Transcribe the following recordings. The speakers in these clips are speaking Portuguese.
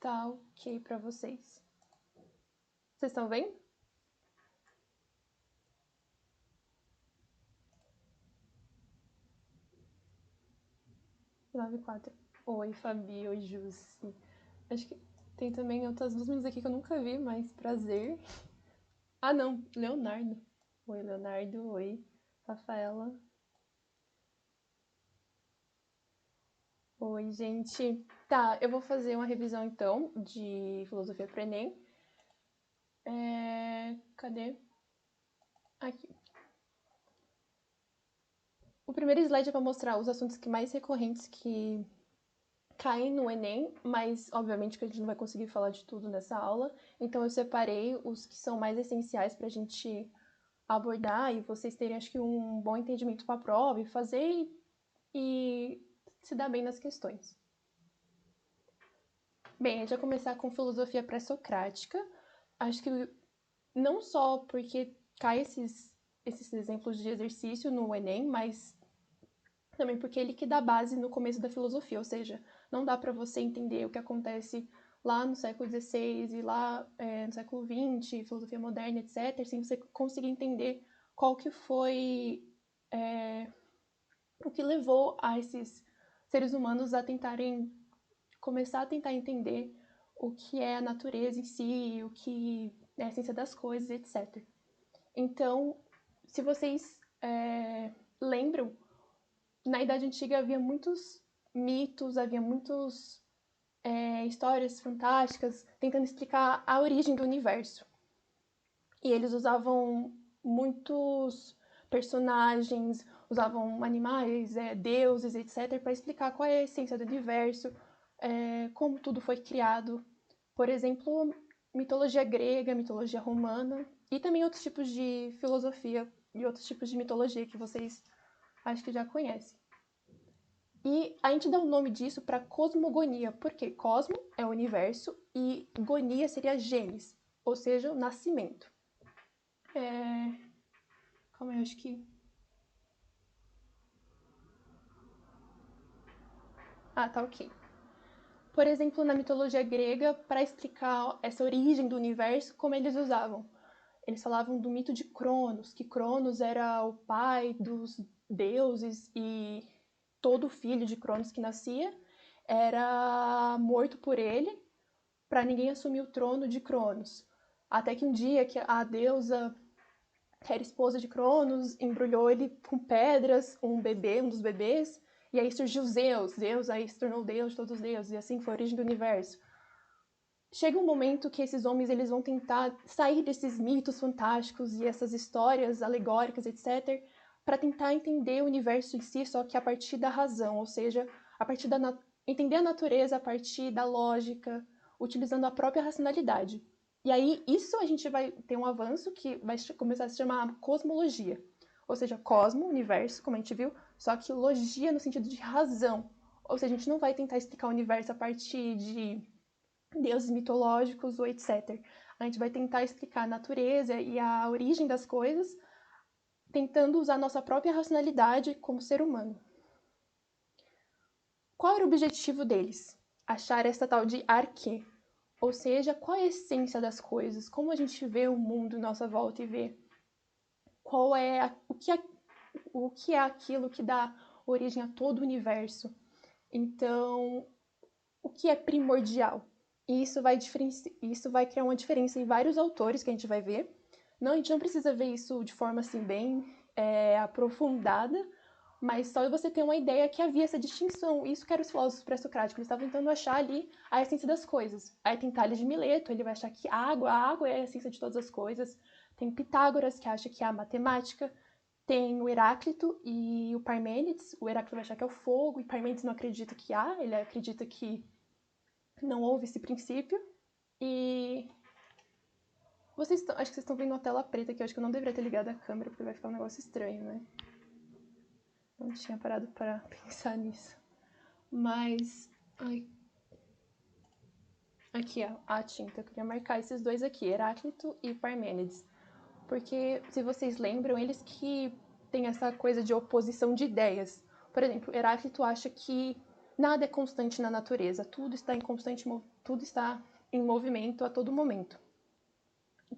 tá ok pra vocês. Vocês estão vendo? Oi, Fabi, oi, Jussi. Acho que tem também outras duas meninas aqui que eu nunca vi, mas prazer. Ah, não, Leonardo. Oi, Leonardo, oi, Rafaela. Oi, gente. Tá, eu vou fazer uma revisão então de filosofia para Enem. Cadê? Aqui. O primeiro slide é para mostrar os assuntos mais recorrentes que caem no Enem, mas obviamente que a gente não vai conseguir falar de tudo nessa aula. Então eu separei os que são mais essenciais para a gente abordar e vocês terem, acho que, um bom entendimento para a prova e fazer e se dar bem nas questões. Bem, a gente vai começar com filosofia pré-socrática. Acho que não só porque cai esses exemplos de exercício no Enem, mas também porque ele que dá base no começo da filosofia, ou seja, não dá para você entender o que acontece lá no século XVI e lá no século XX, filosofia moderna, etc., sem você conseguir entender qual que foi o que levou a esses seres humanos a começar a tentar entender o que é a natureza em si, o que é a essência das coisas, etc. Então, se vocês lembram, na Idade Antiga havia muitos mitos, havia muitas histórias fantásticas tentando explicar a origem do universo. E eles usavam muitos personagens, usavam animais, deuses, etc., para explicar qual é a essência do universo, como tudo foi criado. Por exemplo, mitologia grega, mitologia romana, e também outros tipos de filosofia e outros tipos de mitologia que vocês acho que já conhecem. E a gente dá o nome disso para cosmogonia, porque cosmo é o universo e gonia seria genes, ou seja, o nascimento. Calma aí, acho que... tá ok. Por exemplo, na mitologia grega, para explicar essa origem do universo, como eles usavam? Eles falavam do mito de Cronos, que Cronos era o pai dos deuses e todo filho de Cronos que nascia era morto por ele para ninguém assumir o trono de Cronos. Até que um dia que a deusa, que era esposa de Cronos, embrulhou ele com pedras, um dos bebês, e aí surgiu Zeus. Zeus aí se tornou Deus de todos os deuses, e assim foi a origem do universo. Chega um momento que esses homens eles vão tentar sair desses mitos fantásticos e essas histórias alegóricas, etc., para tentar entender o universo em si, só que a partir da razão, ou seja, a partir entender a natureza a partir da lógica, utilizando a própria racionalidade. E aí, isso a gente vai ter um avanço que vai começar a se chamar cosmologia. Ou seja, cosmo, universo, como a gente viu, só que logia no sentido de razão. Ou seja, a gente não vai tentar explicar o universo a partir de deuses mitológicos ou etc. A gente vai tentar explicar a natureza e a origem das coisas, tentando usar nossa própria racionalidade como ser humano. Qual era o objetivo deles? Achar essa tal de arquê, ou seja, qual é a essência das coisas, como a gente vê o mundo à nossa volta e vê o que é aquilo que dá origem a todo o universo. Então, o que é primordial? E isso vai criar uma diferença em vários autores que a gente vai ver. Não, a gente não precisa ver isso de forma assim bem aprofundada, mas só você ter uma ideia que havia essa distinção. Isso que eram os filósofos pré-socráticos, eles estavam tentando achar ali a essência das coisas. Aí tem Tales de Mileto, ele vai achar que a água é a essência de todas as coisas. Tem Pitágoras, que acha que é a matemática. Tem o Heráclito e o Parmênides. O Heráclito vai achar que é o fogo, e Parmênides não acredita que há, ele acredita que não houve esse princípio. E acho que vocês estão vendo uma tela preta que eu acho que eu não deveria ter ligado a câmera, porque vai ficar um negócio estranho, né? Não tinha parado para pensar nisso. Mas... Aqui, ó, a tinta. Eu queria marcar esses dois aqui, Heráclito e Parmênides. Porque, se vocês lembram, eles que têm essa coisa de oposição de ideias. Por exemplo, Heráclito acha que nada é constante na natureza, tudo está em movimento a todo momento.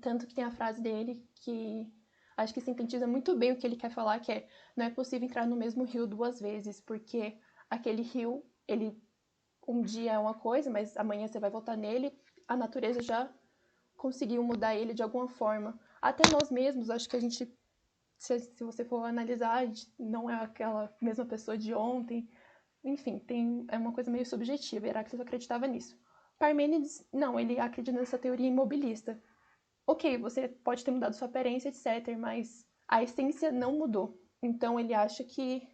Tanto que tem a frase dele que acho que sintetiza muito bem o que ele quer falar, que é: não é possível entrar no mesmo rio duas vezes, porque aquele rio, ele um dia é uma coisa, mas amanhã você vai voltar nele, a natureza já conseguiu mudar ele de alguma forma. Até nós mesmos, acho que a gente, se você for analisar, a gente não é aquela mesma pessoa de ontem. Enfim, é uma coisa meio subjetiva. Heráclito acreditava nisso. Parmênides, não, ele acredita nessa teoria imobilista. Ok, você pode ter mudado sua aparência, etc., mas a essência não mudou. Então ele acha que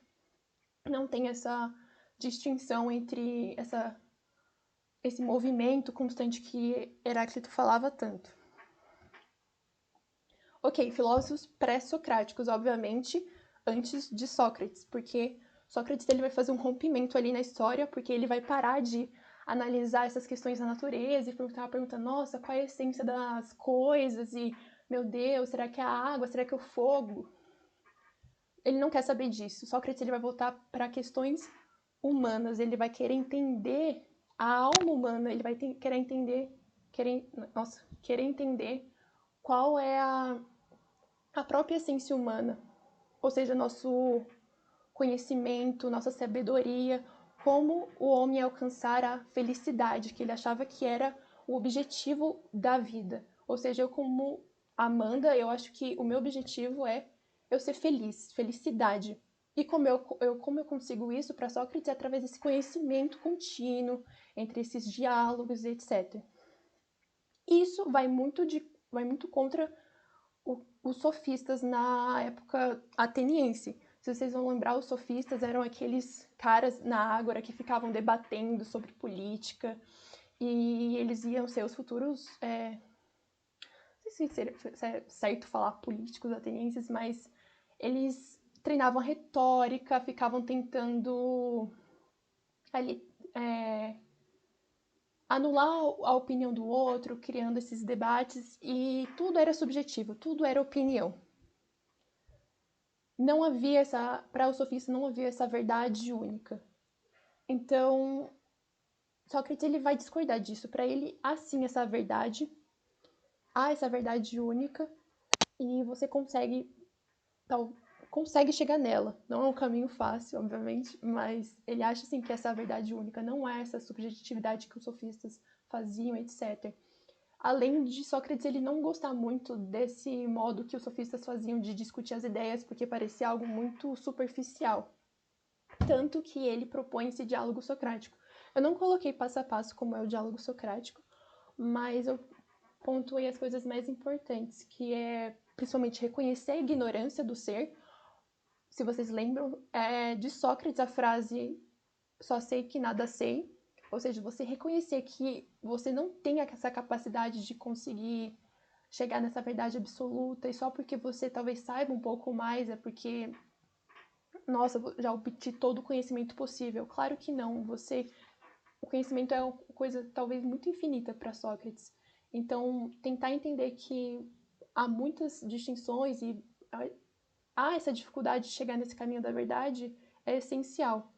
não tem essa distinção entre esse movimento constante que Heráclito falava tanto. Ok, filósofos pré-socráticos, obviamente, antes de Sócrates, porque Sócrates ele vai fazer um rompimento ali na história, porque ele vai parar de analisar essas questões da natureza e perguntar uma pergunta: nossa, qual é a essência das coisas? E, meu Deus, será que é a água? Será que é o fogo? Ele não quer saber disso. Sócrates ele vai voltar para questões humanas, ele vai querer entender a alma humana, ele vai querer entender qual é a própria essência humana, ou seja, nosso conhecimento, nossa sabedoria, como o homem alcançar a felicidade, que ele achava que era o objetivo da vida. Ou seja, eu como Amanda, eu acho que o meu objetivo é eu ser feliz, felicidade. E como eu consigo isso para Sócrates é através desse conhecimento contínuo, entre esses diálogos, etc. Isso vai muito contra os sofistas na época ateniense. Se vocês vão lembrar, os sofistas eram aqueles caras na ágora que ficavam debatendo sobre política e eles iam ser os futuros, não sei se é certo falar políticos atenienses, mas eles treinavam a retórica, ficavam tentando ali, anular a opinião do outro, criando esses debates, e tudo era subjetivo, tudo era opinião. Não havia para o sofista não havia essa verdade única. Então, Sócrates ele vai discordar disso. Para ele, há sim essa verdade, há essa verdade única, e você consegue chegar nela. Não é um caminho fácil, obviamente, mas ele acha assim que essa verdade única não é essa subjetividade que os sofistas faziam, etc. Além de Sócrates ele não gostar muito desse modo que os sofistas faziam de discutir as ideias, porque parecia algo muito superficial. Tanto que ele propõe esse diálogo socrático. Eu não coloquei passo a passo como é o diálogo socrático, mas eu pontuei as coisas mais importantes, que é principalmente reconhecer a ignorância do ser. Se vocês lembram, é de Sócrates a frase só sei que nada sei, ou seja, você reconhecer que você não tem essa capacidade de conseguir chegar nessa verdade absoluta e só porque você talvez saiba um pouco mais é porque, nossa, já obtive todo o conhecimento possível. Claro que não, o conhecimento é uma coisa talvez muito infinita para Sócrates. Então, tentar entender que há muitas distinções e há essa dificuldade de chegar nesse caminho da verdade é essencial.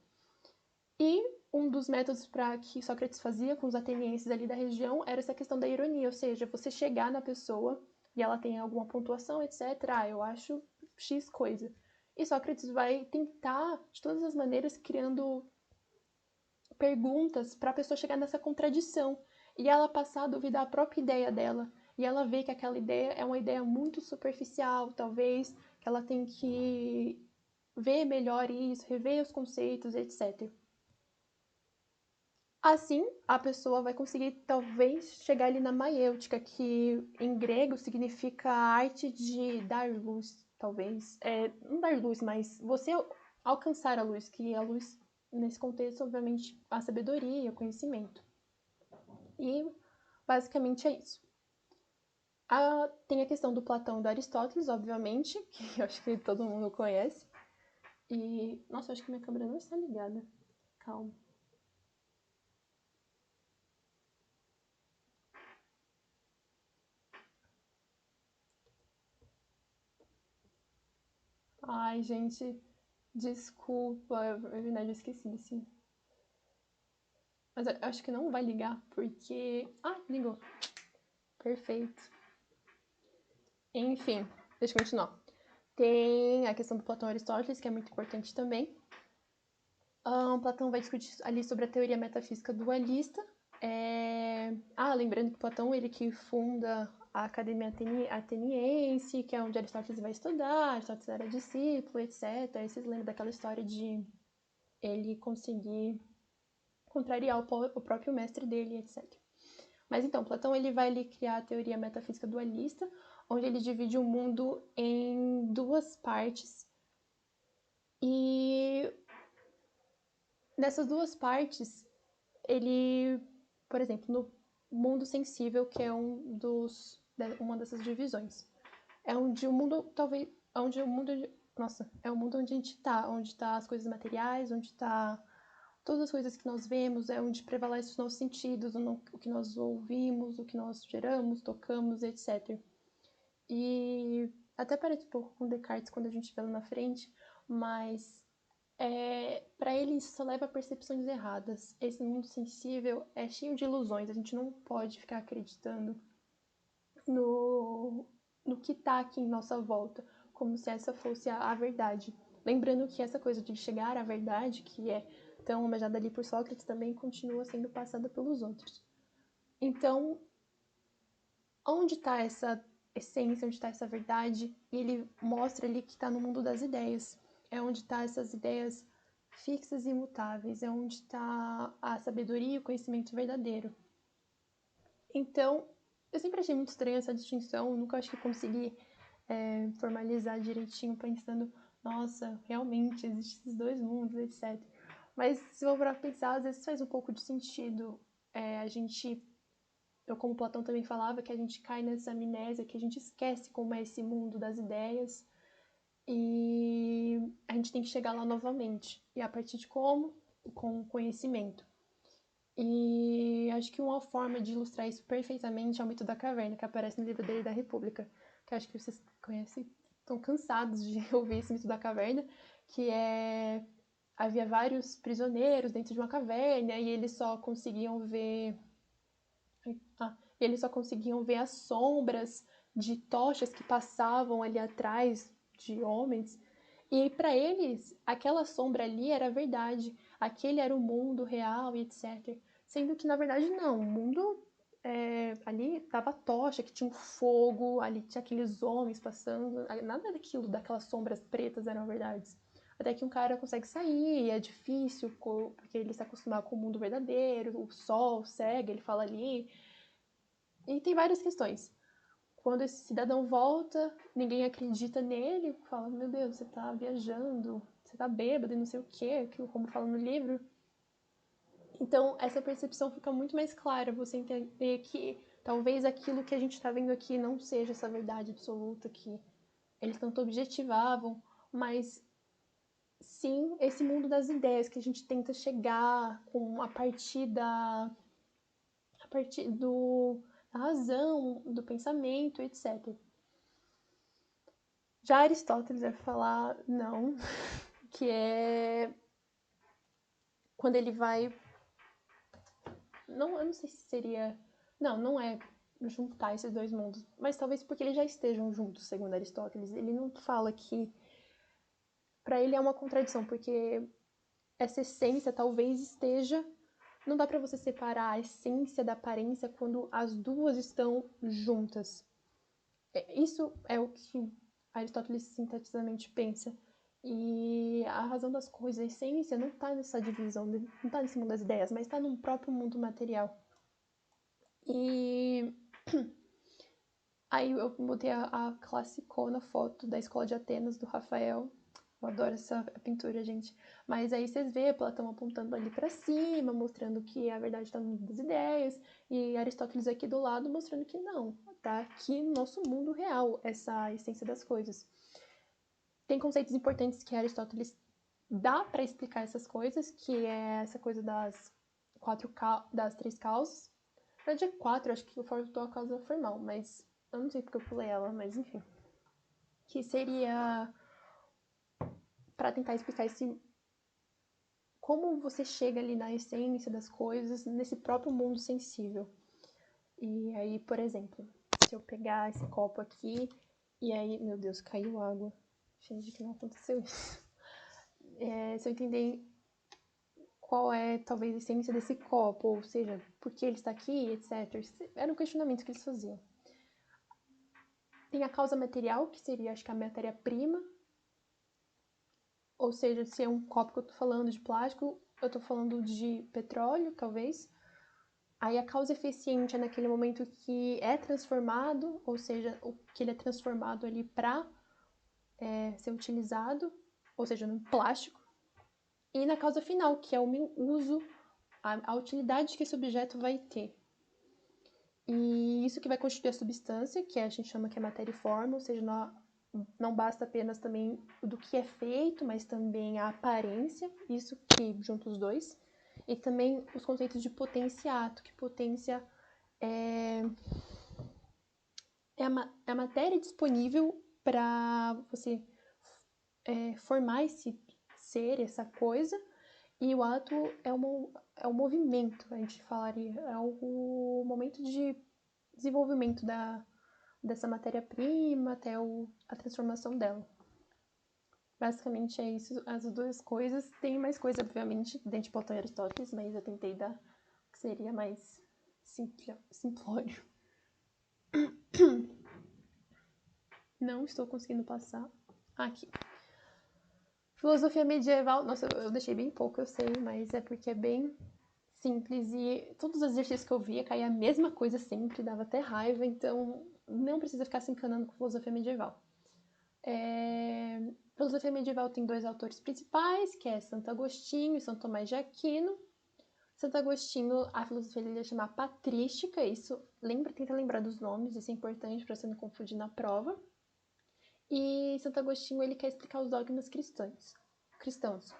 E um dos métodos para que Sócrates fazia com os atenienses ali da região era essa questão da ironia, ou seja, você chegar na pessoa e ela tem alguma pontuação, etc. Eu acho X coisa. E Sócrates vai tentar, de todas as maneiras, criando perguntas para a pessoa chegar nessa contradição e ela passar a duvidar a própria ideia dela. E ela vê que aquela ideia é uma ideia muito superficial, talvez, que ela tem que ver melhor isso, rever os conceitos, etc. Assim, a pessoa vai conseguir, talvez, chegar ali na maiêutica, que em grego significa a arte de dar luz, talvez. Não dar luz, mas você alcançar a luz, que a luz, nesse contexto, obviamente, a sabedoria, o conhecimento. E, basicamente, é isso. Tem a questão do Platão e do Aristóteles, obviamente, que eu acho que todo mundo conhece. E, nossa, eu acho que minha câmera não está ligada. Calma. Ai, gente, desculpa, eu, na verdade, eu esqueci desse. Mas eu acho que não vai ligar, porque... Ah, ligou. Perfeito. Enfim, deixa eu continuar. Tem a questão do Platão e Aristóteles, que é muito importante também. Platão vai discutir ali sobre a teoria metafísica dualista. Lembrando que Platão, ele que funda a Academia Ateniense, que é onde Aristóteles vai estudar, Aristóteles era discípulo, etc. Aí vocês lembram daquela história de ele conseguir contrariar o próprio mestre dele, etc. Mas então, Platão ele vai ali criar a teoria metafísica dualista, onde ele divide o mundo em duas partes. E nessas duas partes, ele, por exemplo, no mundo sensível, que é uma dessas divisões, é onde o mundo, talvez, onde o mundo, nossa, é o mundo onde a gente tá, onde tá as coisas materiais, onde tá todas as coisas que nós vemos, é onde prevalece os nossos sentidos, o que nós ouvimos, o que nós geramos, tocamos, etc. E até parece um pouco com Descartes quando a gente vê lá na frente, mas para ele isso só leva a percepções erradas. Esse mundo sensível é cheio de ilusões, a gente não pode ficar acreditando no que está aqui em nossa volta, como se essa fosse a verdade. Lembrando que essa coisa de chegar à verdade, que é tão almejada ali por Sócrates, também continua sendo passada pelos outros. Então, onde está essa essência, onde está essa verdade? E ele mostra ali que está no mundo das ideias. É onde está essas ideias fixas e imutáveis. É onde está a sabedoria e o conhecimento verdadeiro. Então, eu sempre achei muito estranha essa distinção. Nunca acho que consegui formalizar direitinho, pensando, nossa, realmente existem esses dois mundos, etc. Mas se eu for pensar, às vezes faz um pouco de sentido como Platão também falava, que a gente cai nessa amnésia, que a gente esquece como é esse mundo das ideias e a gente tem que chegar lá novamente. E a partir de como? Com o conhecimento. E acho que uma forma de ilustrar isso perfeitamente é o mito da caverna, que aparece no livro dele da República, que acho que vocês conhecem, estão cansados de ouvir esse mito da caverna, que havia vários prisioneiros dentro de uma caverna e eles só conseguiam ver as sombras de tochas que passavam ali atrás de homens. E para eles, aquela sombra ali era a verdade, aquele era o mundo real e etc. Sendo que, na verdade, não. O mundo ali tava tocha, que tinha um fogo, ali tinha aqueles homens passando. Nada daquelas sombras pretas eram verdades. Até que um cara consegue sair, é difícil, porque ele se acostumar com o mundo verdadeiro, o sol cega, ele fala ali. E tem várias questões. Quando esse cidadão volta, ninguém acredita nele, fala, meu Deus, você tá viajando, você tá bêbado e não sei o quê, como fala no livro. Então, essa percepção fica muito mais clara, você entender que talvez aquilo que a gente está vendo aqui não seja essa verdade absoluta que eles tanto objetivavam, mas sim esse mundo das ideias que a gente tenta chegar a partir da razão, do pensamento, etc. Já Aristóteles vai falar não, que é quando ele vai... Não, eu não sei se seria... Não é juntar esses dois mundos, mas talvez porque eles já estejam juntos, segundo Aristóteles. Ele não fala que... Para ele é uma contradição, porque essa essência talvez esteja... Não dá para você separar a essência da aparência quando as duas estão juntas. Isso é o que Aristóteles sinteticamente pensa. E a razão das coisas, a essência, não está nessa divisão, não está nesse mundo das ideias, mas está no próprio mundo material. E aí eu botei a classicona foto da Escola de Atenas, do Rafael. Eu adoro essa pintura, gente. Mas aí vocês vê Platão apontando ali para cima, mostrando que a verdade está no mundo das ideias, e Aristóteles aqui do lado mostrando que não, tá aqui no nosso mundo real, essa essência das coisas. Tem conceitos importantes que Aristóteles dá para explicar essas coisas, que é essa coisa das três causas. Na verdade é quatro, acho que faltou a causa formal, mas eu não sei porque eu pulei ela, mas enfim. Que seria para tentar explicar como você chega ali na essência das coisas, nesse próprio mundo sensível. E aí, por exemplo, se eu pegar esse copo aqui, e aí, meu Deus, caiu água. Finge que não aconteceu isso. Se eu entender qual é, talvez, a essência desse copo, ou seja, por que ele está aqui, etc. Era um questionamento que eles faziam. Tem a causa material, que seria, acho que a matéria-prima, ou seja, se é um copo que eu tô falando de plástico, eu tô falando de petróleo, talvez. Aí a causa eficiente é naquele momento que é transformado, ou seja, o que ele é transformado ali para ser utilizado, ou seja, no plástico. E na causa final, que é o meu uso, a utilidade que esse objeto vai ter. E isso que vai constituir a substância, que a gente chama que é matéria e forma, ou seja, não basta apenas também do que é feito, mas também a aparência, isso que junta os dois. E também os conceitos de potenciato, que potência é a matéria disponível para você formar esse ser, essa coisa, e o ato é o movimento, a gente falaria, é o momento de desenvolvimento dessa matéria-prima até a transformação dela. Basicamente é isso, as duas coisas. Tem mais coisa, obviamente, dentro de Platão e Aristóteles, mas eu tentei dar o que seria mais simplório. Não estou conseguindo passar. Aqui. Filosofia medieval. Nossa, eu deixei bem pouco, eu sei, mas é porque é bem simples e todos os exercícios que eu via caía a mesma coisa sempre, dava até raiva, então não precisa ficar se encanando com filosofia medieval. Filosofia medieval tem dois autores principais, que é Santo Agostinho e São Tomás de Aquino. Santo Agostinho, a filosofia dele é chamada patrística, isso tenta lembrar dos nomes, isso é importante para você não confundir na prova. E Santo Agostinho, ele quer explicar os dogmas cristãos,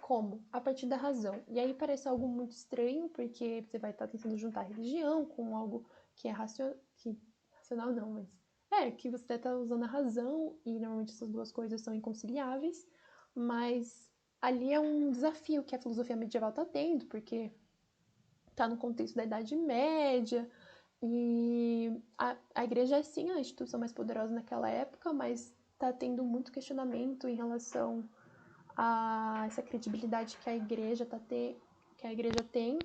como? A partir da razão. E aí parece algo muito estranho, porque você vai estar tentando juntar religião com algo que é racional não, mas que você está usando a razão, e normalmente essas duas coisas são inconciliáveis, mas ali é um desafio que a filosofia medieval está tendo, porque está no contexto da Idade Média, e a igreja é sim a instituição mais poderosa naquela época, mas está tendo muito questionamento em relação a essa credibilidade que a igreja tem.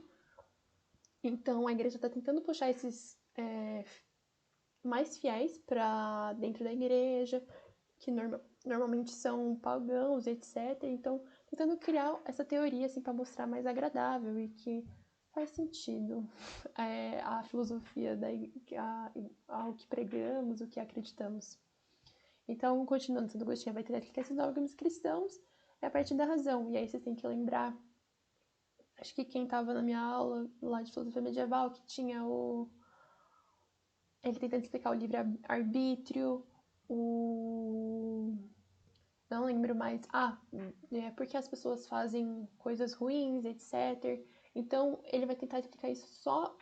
Então a igreja está tentando puxar esses mais fiéis para dentro da igreja, que normalmente são pagãos, etc. Então tentando criar essa teoria assim para mostrar mais agradável e que faz sentido a filosofia, ao que pregamos, o que acreditamos. Então, continuando, Santo Agostinho vai ter que esses dogmas cristãos é a partir da razão. E aí vocês têm que lembrar, acho que quem estava na minha aula lá de filosofia medieval, que tinha ele tentando explicar o livre-arbítrio, não lembro mais. Porque as pessoas fazem coisas ruins, etc. Então, ele vai tentar explicar isso só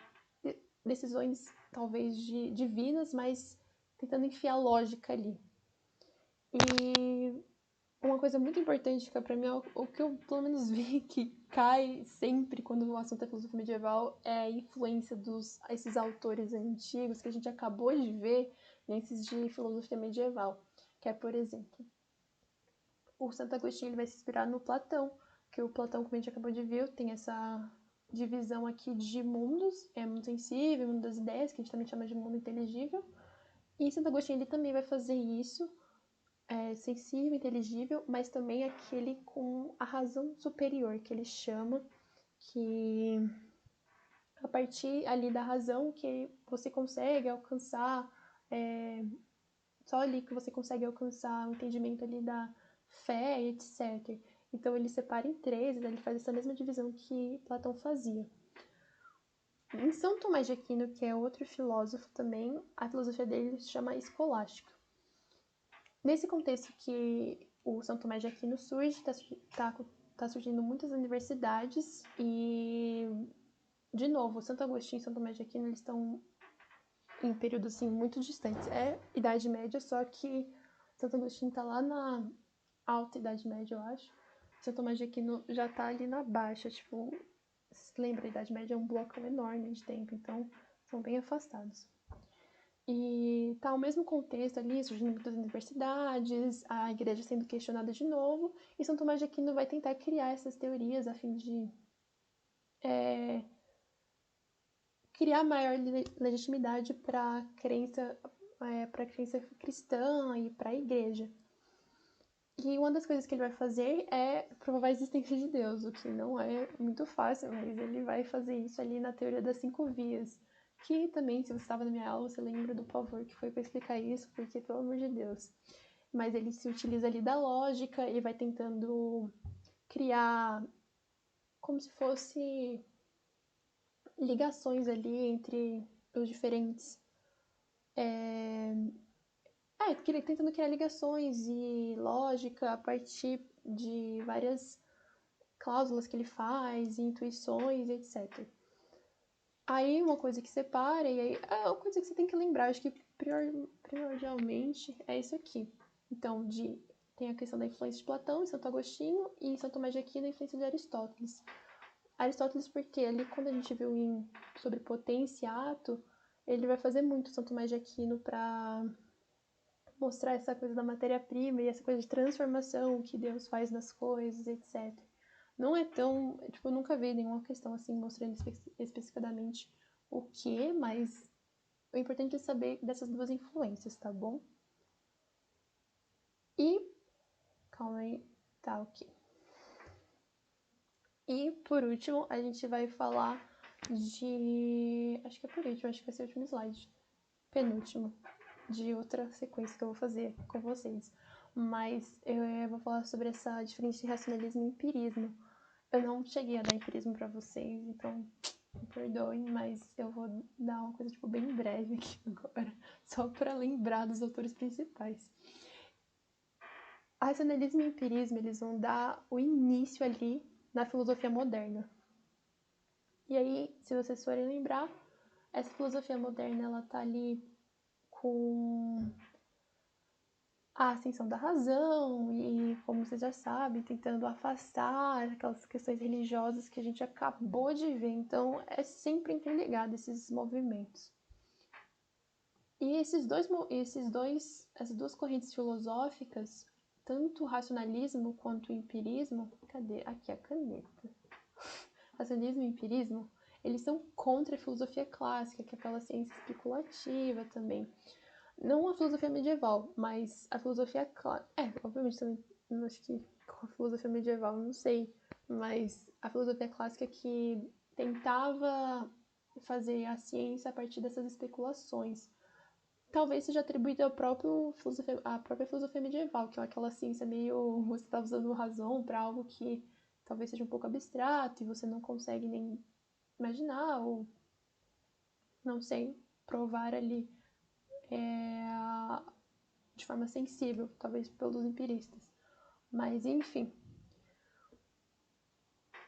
decisões, talvez, divinas, mas tentando enfiar lógica ali. E uma coisa muito importante que pra mim é o que eu pelo menos vi que cai sempre quando o assunto é filosofia medieval é a influência esses autores antigos que a gente acabou de ver nesses de filosofia medieval, que é, por exemplo, o Santo Agostinho ele vai se inspirar no Platão, que o Platão, como a gente acabou de ver, tem essa divisão aqui de mundos, mundo sensível, mundo das ideias, que a gente também chama de mundo inteligível, e Santo Agostinho ele também vai fazer isso, sensível, inteligível, mas também aquele com a razão superior, que ele chama, que a partir ali da razão que você consegue alcançar, só ali que você consegue alcançar o entendimento ali da fé, etc. Então ele separa em três, ele faz essa mesma divisão que Platão fazia. Em São Tomás de Aquino, que é outro filósofo também, a filosofia dele se chama escolástica. Nesse contexto que o São Tomás de Aquino surge, tá surgindo muitas universidades e, de novo, Santo Agostinho e São Tomás de Aquino eles estão em períodos assim, muito distantes. É Idade Média, só que Santo Agostinho está lá na alta Idade Média, eu acho. São Tomás de Aquino já tá ali na baixa, tipo, se lembra, a Idade Média é um bloco enorme de tempo, então são bem afastados. E tá o mesmo contexto ali, surgindo muitas universidades, a igreja sendo questionada de novo, e São Tomás de Aquino vai tentar criar essas teorias a fim de criar maior legitimidade para a crença cristã e para a igreja. E uma das coisas que ele vai fazer é provar a existência de Deus, o que não é muito fácil, mas ele vai fazer isso ali na teoria das 5 vias. Que também, se você estava na minha aula, você lembra do pavor que foi para explicar isso, porque, pelo amor de Deus. Mas ele se utiliza ali da lógica e vai tentando criar como se fosse ligações ali entre os diferentes. Tentando criar ligações e lógica a partir de várias cláusulas que ele faz, intuições, etc. Aí uma coisa que separa, e aí uma coisa que você tem que lembrar, acho que primordialmente é isso aqui. Então, tem a questão da influência de Platão em Santo Agostinho e em São Tomás de Aquino a influência de Aristóteles. Aristóteles porque ali quando a gente viu sobre potência e ato, ele vai fazer muito São Tomás de Aquino para mostrar essa coisa da matéria-prima e essa coisa de transformação que Deus faz nas coisas, etc. Não é tão... Tipo, eu nunca vi nenhuma questão assim mostrando especificadamente o que, mas o importante é saber dessas duas influências, tá bom? E... Calma aí. Tá, ok. E, por último, a gente vai falar de... Acho que é por último, acho que vai ser o último slide. Penúltimo. De outra sequência que eu vou fazer com vocês. Mas eu vou falar sobre essa diferença de racionalismo e empirismo. Eu não cheguei a dar empirismo pra vocês, então me perdoem, mas eu vou dar uma coisa tipo bem breve aqui agora, só para lembrar dos autores principais. Racionalismo e empirismo, eles vão dar o início ali na filosofia moderna. E aí, se vocês forem lembrar, essa filosofia moderna, ela tá ali com a ascensão da razão e, como vocês já sabem, tentando afastar aquelas questões religiosas que a gente acabou de ver. Então, é sempre interligado esses movimentos. E essas duas correntes filosóficas, tanto o racionalismo quanto o empirismo... Cadê? Aqui a caneta. Racionalismo e empirismo, eles são contra a filosofia clássica, que é aquela ciência especulativa também. Não a filosofia medieval, mas a filosofia clássica. Obviamente também, acho que com a filosofia medieval, não sei. Mas a filosofia clássica que tentava fazer a ciência a partir dessas especulações. Talvez seja atribuído à própria filosofia medieval, que é aquela ciência meio... Você está usando razão para algo que talvez seja um pouco abstrato e você não consegue nem imaginar ou, não sei, provar ali de forma sensível, talvez pelos empiristas. Mas, enfim.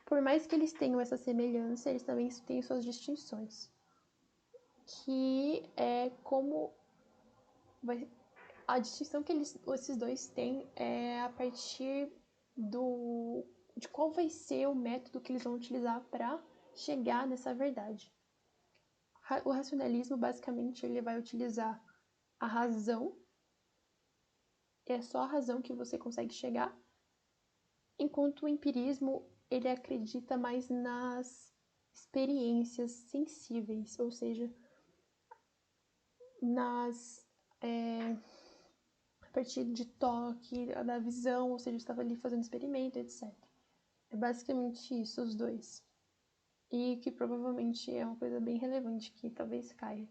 Por mais que eles tenham essa semelhança, eles também têm suas distinções. Que é como... A distinção que esses dois têm é a partir de qual vai ser o método que eles vão utilizar para chegar nessa verdade. O racionalismo, basicamente, ele vai utilizar a razão, é só a razão que você consegue chegar, enquanto o empirismo, ele acredita mais nas experiências sensíveis, ou seja, a partir de toque, da visão, ou seja, eu estava ali fazendo experimento, etc. É basicamente isso, os dois. E que provavelmente é uma coisa bem relevante que talvez caia.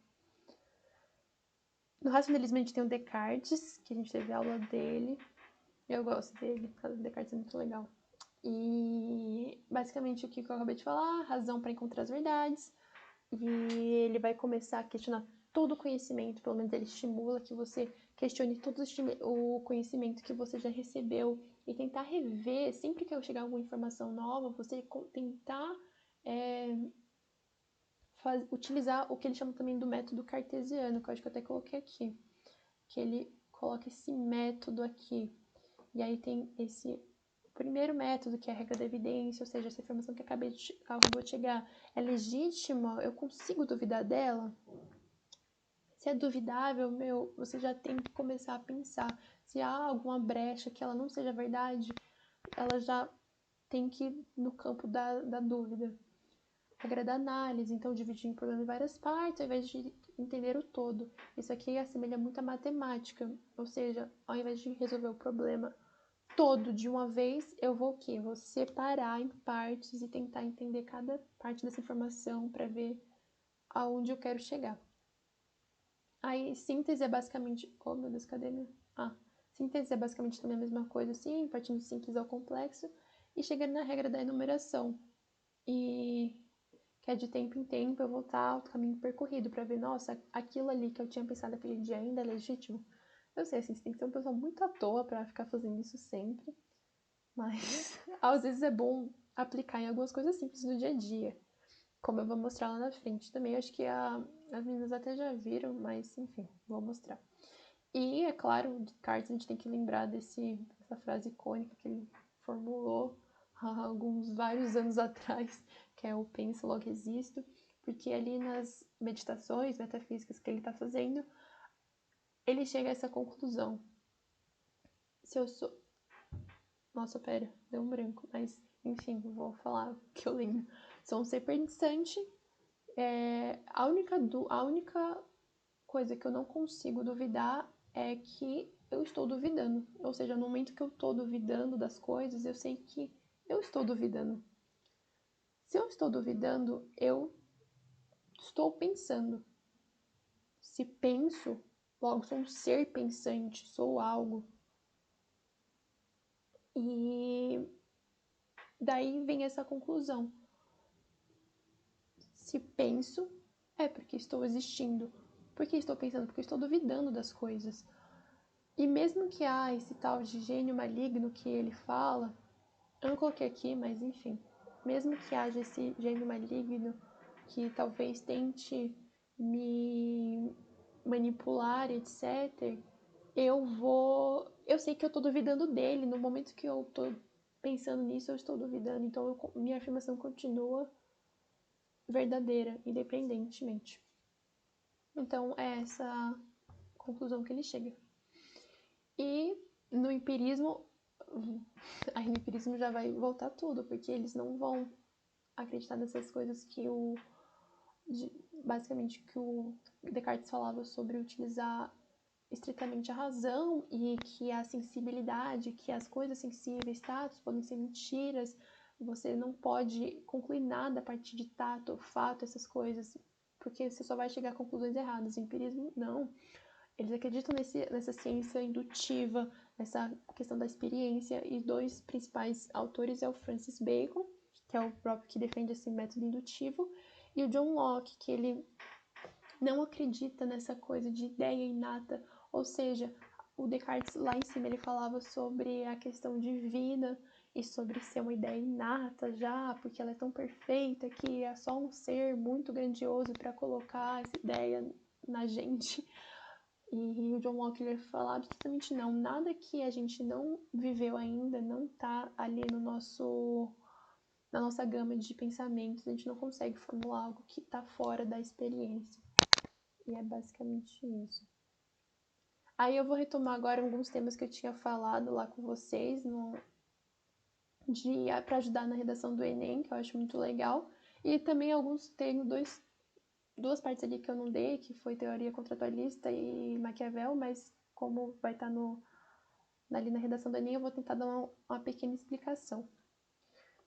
No racionalismo a gente tem o Descartes, que a gente teve aula dele. Eu gosto dele, o Descartes é muito legal. E basicamente o que eu acabei de falar, razão para encontrar as verdades. E ele vai começar a questionar todo o conhecimento, pelo menos ele estimula que você questione todo o conhecimento que você já recebeu e tentar rever, sempre que chegar alguma informação nova, você tentar utilizar o que ele chama também do método cartesiano, que eu acho que eu até coloquei aqui, que ele coloca esse método aqui, e aí tem esse primeiro método, que é a regra da evidência, ou seja, essa informação que acabou de chegar, é legítima? Eu consigo duvidar dela? Se é duvidável, você já tem que começar a pensar. Se há alguma brecha que ela não seja verdade, ela já tem que ir no campo da dúvida. Regra da análise, então dividir o problema em várias partes, ao invés de entender o todo. Isso aqui assemelha muito à matemática, ou seja, ao invés de resolver o problema todo de uma vez, eu vou o quê? Vou separar em partes e tentar entender cada parte dessa informação para ver aonde eu quero chegar. Aí, síntese é basicamente... Oh, meu Deus, cadê meu... síntese é basicamente também a mesma coisa, assim, partindo do simples ao complexo, e chegando na regra da enumeração. E que é de tempo em tempo eu voltar ao caminho percorrido para ver, nossa, aquilo ali que eu tinha pensado aquele dia ainda é legítimo. Eu sei, assim, você tem que ser uma pessoa muito à toa para ficar fazendo isso sempre, mas às vezes é bom aplicar em algumas coisas simples do dia a dia, como eu vou mostrar lá na frente também. Acho que as meninas até já viram, mas enfim, vou mostrar. E, é claro, Descartes, a gente tem que lembrar dessa frase icônica que ele formulou há vários anos atrás, que é o penso, logo existo, porque ali nas meditações metafísicas que ele está fazendo, ele chega a essa conclusão. Se eu sou... Nossa, pera, deu um branco, mas enfim, vou falar o que eu lembro. Sou um ser pensante, a única coisa que eu não consigo duvidar é que eu estou duvidando. Ou seja, no momento que eu estou duvidando das coisas, eu sei que eu estou duvidando. Se eu estou duvidando, eu estou pensando. Se penso, logo sou um ser pensante, sou algo. E daí vem essa conclusão. Se penso, é porque estou existindo. Por que estou pensando? Porque estou duvidando das coisas. E mesmo que há esse tal de gênio maligno que ele fala, eu não coloquei aqui, mas enfim, mesmo que haja esse gênio maligno que talvez tente me manipular, etc., eu sei que eu tô duvidando dele. No momento que eu tô pensando nisso, eu estou duvidando. Então, minha afirmação continua verdadeira, independentemente. Então, é essa conclusão que ele chega. E no empirismo, aí no empirismo já vai voltar tudo, porque eles não vão acreditar nessas coisas que basicamente que o Descartes falava sobre utilizar estritamente a razão e que a sensibilidade, que as coisas sensíveis, tatos, podem ser mentiras, você não pode concluir nada a partir de tato, fato, essas coisas, porque você só vai chegar a conclusões erradas. O empirismo, não. Eles acreditam nessa ciência indutiva, nessa questão da experiência, e dois principais autores é o Francis Bacon, que é o próprio que defende esse método indutivo, e o John Locke, que ele não acredita nessa coisa de ideia inata, ou seja, o Descartes lá em cima ele falava sobre a questão divina e sobre ser uma ideia inata já, porque ela é tão perfeita que é só um ser muito grandioso para colocar essa ideia na gente. E o John Locke ele fala absolutamente não, nada que a gente não viveu ainda não está ali na nossa gama de pensamentos, a gente não consegue formular algo que está fora da experiência. E é basicamente isso. Aí eu vou retomar agora alguns temas que eu tinha falado lá com vocês para ajudar na redação do Enem, que eu acho muito legal. E também tenho duas partes ali que eu não dei, que foi teoria contratualista e Maquiavel, mas como vai estar ali na redação do Enem, eu vou tentar dar uma pequena explicação.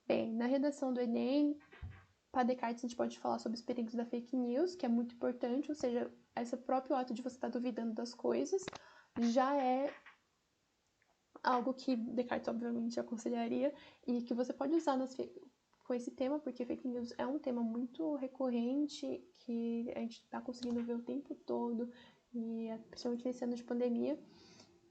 Bem, na redação do Enem, para Descartes a gente pode falar sobre os perigos da fake news, que é muito importante, ou seja, esse próprio ato de você estar duvidando das coisas já é algo que Descartes obviamente aconselharia e que você pode usar com esse tema, porque fake news é um tema muito recorrente que a gente está conseguindo ver o tempo todo, e principalmente nesse ano de pandemia,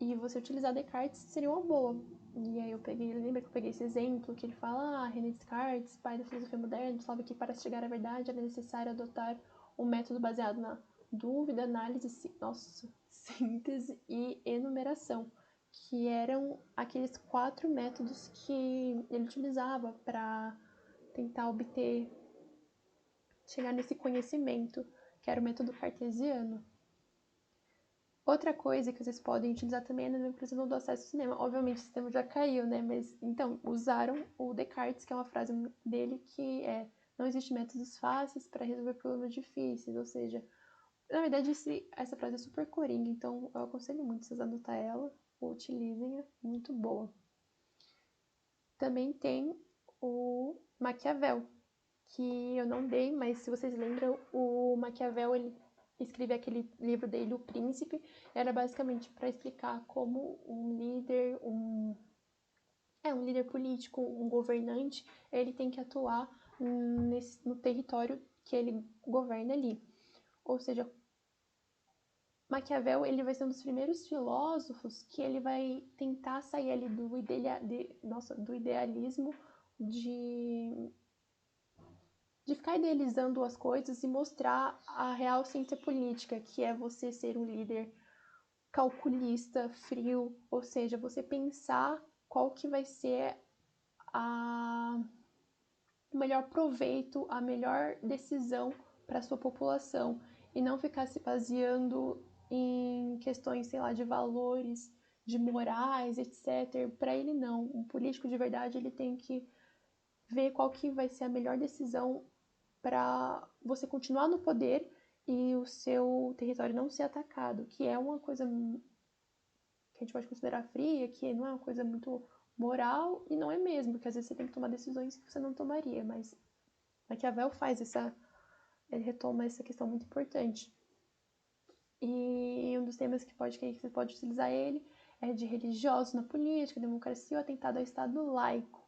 e você utilizar Descartes seria uma boa. E aí lembra que eu peguei esse exemplo que ele fala, René Descartes, pai da filosofia moderna, falava que para chegar à verdade era necessário adotar um método baseado na dúvida, análise, síntese e enumeração, que eram aqueles 4 métodos que ele utilizava para tentar chegar nesse conhecimento, que era o método cartesiano. Outra coisa que vocês podem utilizar também é na impressão do acesso ao cinema. Obviamente o sistema já caiu, né? Mas então, usaram o Descartes, que é uma frase dele que é: não existe métodos fáceis para resolver problemas difíceis. Ou seja, na verdade essa frase é super coringa, então eu aconselho muito vocês anotar ela, utilizem-a, muito boa. Também tem o Maquiavel, que eu não dei, mas se vocês lembram, o Maquiavel, ele escreveu aquele livro dele, O Príncipe, era basicamente para explicar como um líder, um líder político, um governante, ele tem que atuar no território que ele governa ali. Ou seja, Maquiavel, ele vai ser um dos primeiros filósofos que ele vai tentar sair ali do idealismo de ficar idealizando as coisas e mostrar a real ciência política, que é você ser um líder calculista, frio, ou seja, você pensar qual que vai ser o melhor proveito, a melhor decisão para a sua população e não ficar se baseando em questões, sei lá, de valores, de morais, etc. Para ele não, um político de verdade ele tem que ver qual que vai ser a melhor decisão para você continuar no poder e o seu território não ser atacado, que é uma coisa que a gente pode considerar fria, que não é uma coisa muito moral, e não é mesmo, porque às vezes você tem que tomar decisões que você não tomaria, mas Maquiavel ele retoma essa questão muito importante. E um dos temas que você pode utilizar ele é de religiosos na política, democracia ou atentado ao Estado laico.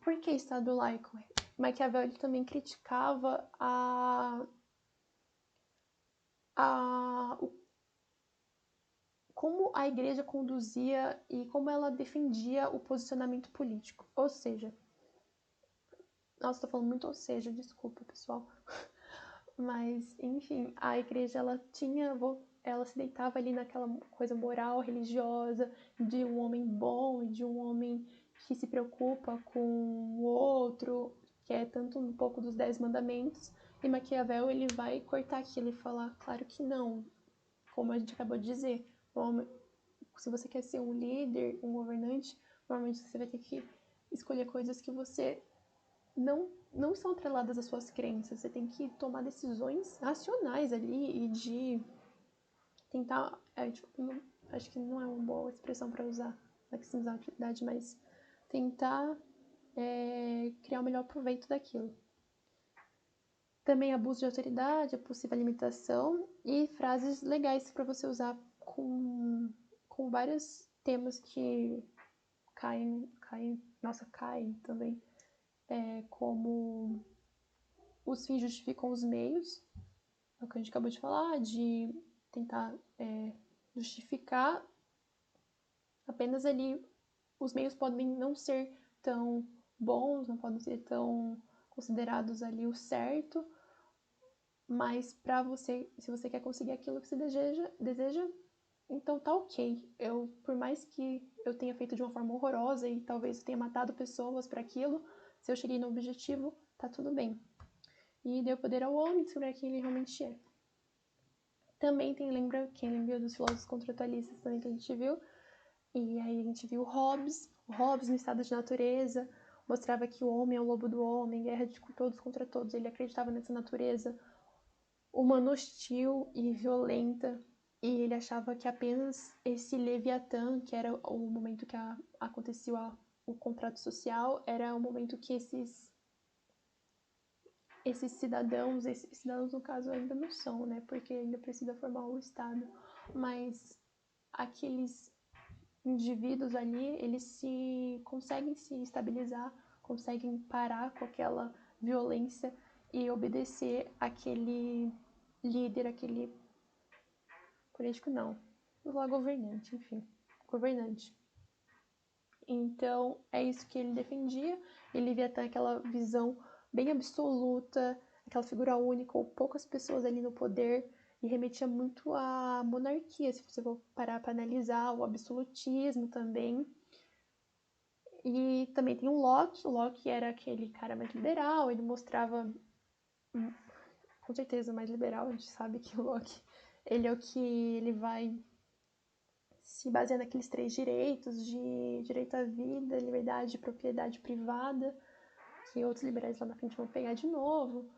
Por que Estado laico? Maquiavel ele também criticava como a igreja conduzia e como ela defendia o posicionamento político. Ou seja, nossa, tô falando muito ou seja, desculpa, pessoal. Mas, enfim, a igreja ela se deitava ali naquela coisa moral, religiosa, de um homem bom e de um homem que se preocupa com o outro, que é tanto um pouco dos 10 mandamentos. E Maquiavel, ele vai cortar aquilo e falar, claro que não, como a gente acabou de dizer, se você quer ser um líder, um governante, normalmente você vai ter que escolher coisas que você não estão atreladas às suas crenças. Você tem que tomar decisões racionais ali e de tentar. Acho que não é uma boa expressão para usar maximizar a utilidade, mas tentar criar o melhor proveito daquilo. Também abuso de autoridade, a possível limitação e frases legais para você usar com vários temas que caem também, como os fins justificam os meios, é o que a gente acabou de falar, de tentar justificar apenas ali, os meios podem não ser tão bons, não podem ser tão considerados ali o certo, mas para você, se você quer conseguir aquilo que você deseja, então tá ok. Por mais que eu tenha feito de uma forma horrorosa e talvez eu tenha matado pessoas para aquilo, se eu cheguei no objetivo, tá tudo bem. E deu poder ao homem descobrir quem ele realmente é. Também quem lembra dos filósofos contratualistas também que a gente viu. E aí a gente viu Hobbes no estado de natureza, mostrava que o homem é o lobo do homem, guerra de todos contra todos. Ele acreditava nessa natureza humana hostil e violenta, e ele achava que apenas esse Leviatã, que era o momento que acontecia o contrato social, era o momento que esses cidadãos no caso ainda não são, né, porque ainda precisa formar o Estado, mas aqueles indivíduos ali, eles conseguem se estabilizar, conseguem parar com aquela violência e obedecer aquele líder, aquele político não, lá governante, enfim, governante. Então, é isso que ele defendia. Ele via até aquela visão bem absoluta, aquela figura única, ou poucas pessoas ali no poder, e remetia muito à monarquia, se você for parar para analisar, o absolutismo também. E também tem o Locke era aquele cara mais liberal, ele mostrava, com certeza, mais liberal, a gente sabe que o Locke, ele é o que ele vai se basear naqueles 3 direitos, de direito à vida, liberdade e propriedade privada, que outros liberais lá na frente vão pegar de novo,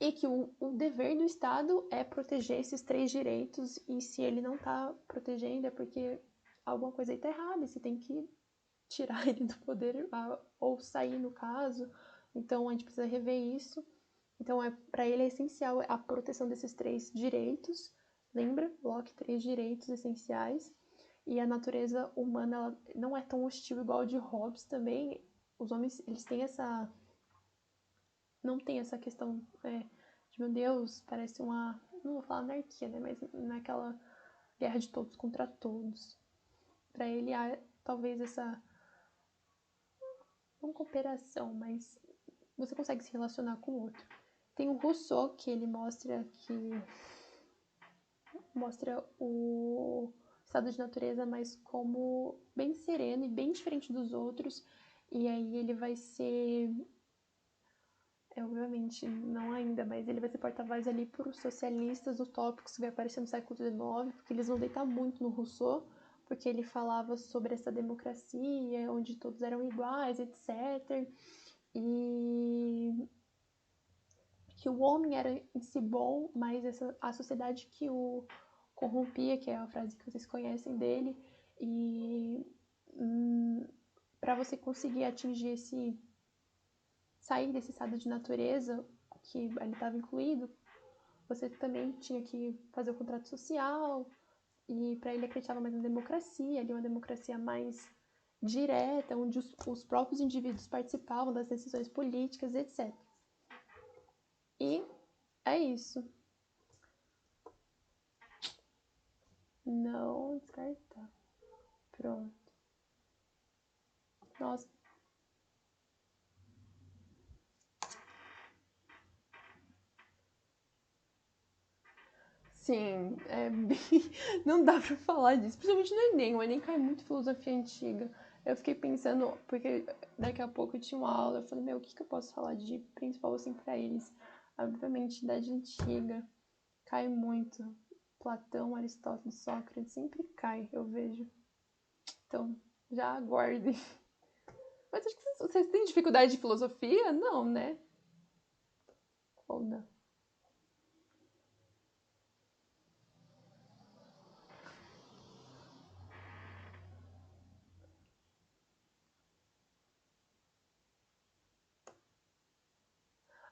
e que o dever do Estado é proteger esses 3 direitos, e se ele não está protegendo é porque alguma coisa aí está errada, e você tem que tirar ele do poder, ou sair no caso, então a gente precisa rever isso. Então, para ele é essencial a proteção desses 3 direitos, lembra? Locke, 3 direitos essenciais, e a natureza humana ela não é tão hostil igual a de Hobbes também. Os homens, eles têm essa... não tem essa questão de, meu Deus, parece uma... não vou falar anarquia, né? Mas naquela guerra de todos contra todos. Para ele há talvez essa... não cooperação, mas você consegue se relacionar com o outro. Tem o Rousseau, que ele mostra o estado de natureza, mas como bem sereno e bem diferente dos outros. E aí ele vai ser... obviamente, não ainda, mas ele vai ser porta-voz ali para os socialistas utópicos que vai aparecer no século XIX, porque eles vão deitar muito no Rousseau, porque ele falava sobre essa democracia, onde todos eram iguais, etc. E que o homem era em si bom, mas a sociedade que o corrompia, que é a frase que vocês conhecem dele, e para você conseguir atingir sair desse estado de natureza que ele estava incluído, você também tinha que fazer o contrato social, e para ele acreditava mais na democracia, ali uma democracia mais direta, onde os próprios indivíduos participavam das decisões políticas, etc. E é isso. Não descartar. Pronto. Nossa. Sim, não dá pra falar disso, principalmente no Enem. O Enem cai muito filosofia antiga. Eu fiquei pensando, porque daqui a pouco eu tinha uma aula, eu falei, meu, o que eu posso falar de principal assim pra eles? Obviamente, idade antiga cai muito. Platão, Aristóteles, Sócrates, sempre cai, eu vejo. Então, já aguardem. Mas acho que vocês têm dificuldade de filosofia? Não, né? Ou não?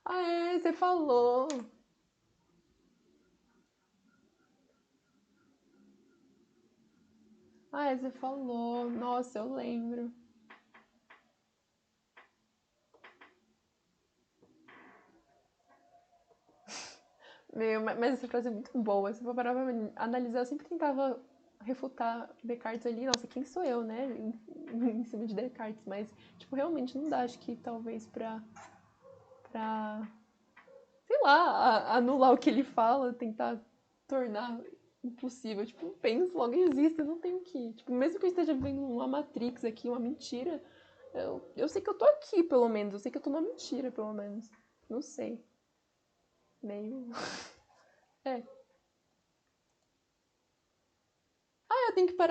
Ah, é, você falou. Ah, é, você falou. Nossa, eu lembro. Meu, mas essa frase é muito boa. Se for parar pra analisar, eu sempre tentava refutar Descartes ali. Nossa, quem sou eu, né? Em cima de Descartes. Mas, tipo, realmente não dá. Acho que talvez pra sei lá, anular o que ele fala, tentar tornar impossível. Tipo, penso, logo existe, eu não tenho que. Tipo, mesmo que eu esteja vendo uma Matrix aqui, uma mentira, eu sei que eu tô aqui, pelo menos. Eu sei que eu tô numa mentira, pelo menos. Não sei. Meio. É. Ah, eu tenho que parar